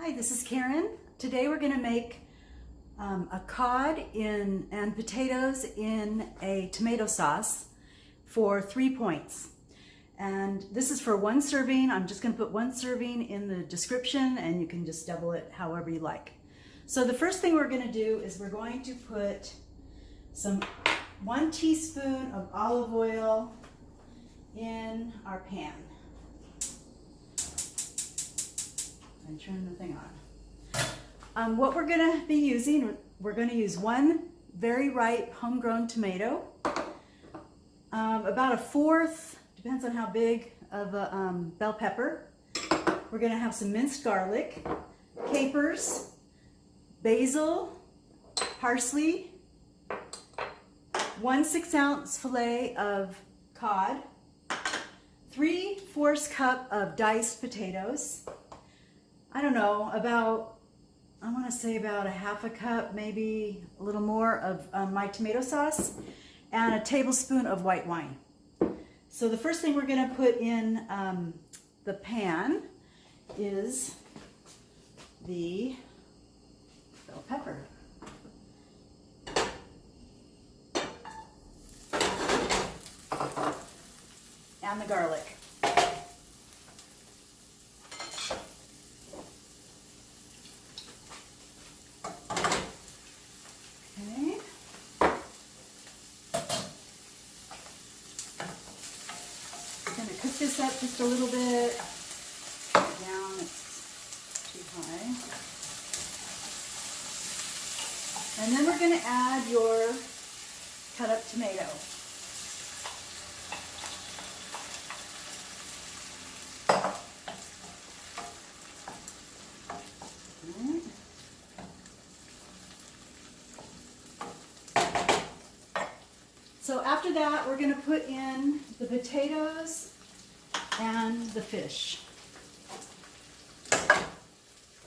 Hi, this is Karen. Today we're going to make a cod and potatoes in a tomato sauce for 3 points. And this is for 1 serving. I'm just going to put 1 serving in the description and you can just double it however you like. So the first thing we're going to do is we're going to put 1 teaspoon of olive oil in our pan. And turn the thing on. What we're going to be using, we're going to use 1 very ripe homegrown tomato, about a 1/4, depends on how big, of a bell pepper. We're going to have some minced garlic, capers, basil, parsley, 1 6-ounce fillet of cod, 3/4 cup of diced potatoes. I don't know, I want to say about a 1/2 cup, maybe a little more of my tomato sauce, and a tablespoon of white wine. So the first thing we're going to put in the pan is the bell pepper. And the garlic. Cook this up just a little bit. Down, it's too high. And then we're going to add your cut up tomato. So after that, we're going to put in the potatoes and the fish.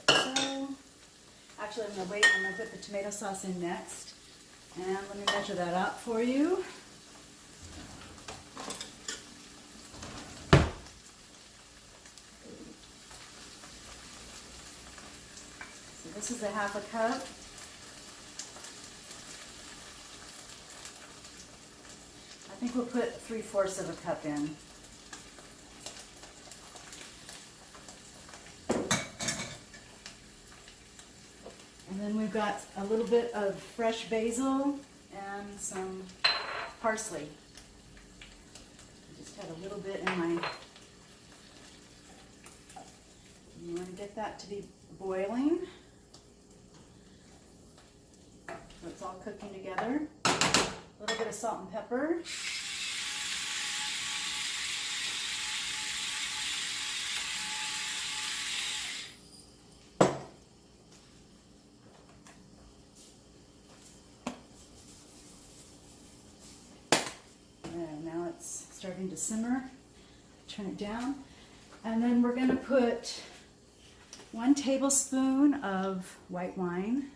So, actually I'm going to wait, I'm going to put the tomato sauce in next. And let me measure that out for you. So this is a 1/2 cup. I think we'll put 3/4 of a cup in. And then we've got a little bit of fresh basil and some parsley. I just had a little bit in my... You want to get that to be boiling. So it's all cooking together. A little bit of salt and pepper. And now it's starting to simmer. Turn it down. And then we're going to put 1 tablespoon of white wine.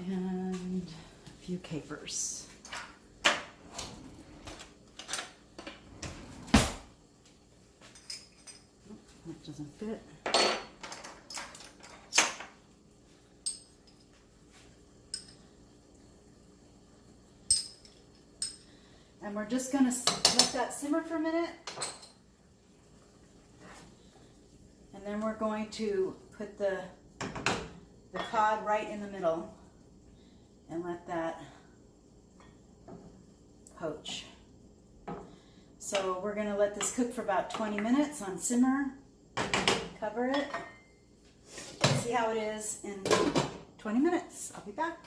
And a few capers. That doesn't fit. And we're just going to let that simmer for a minute. And then we're going to put the cod right in the middle and let that poach. So we're going to let this cook for about 20 minutes on simmer. Cover it. See how it is in 20 minutes. I'll be back.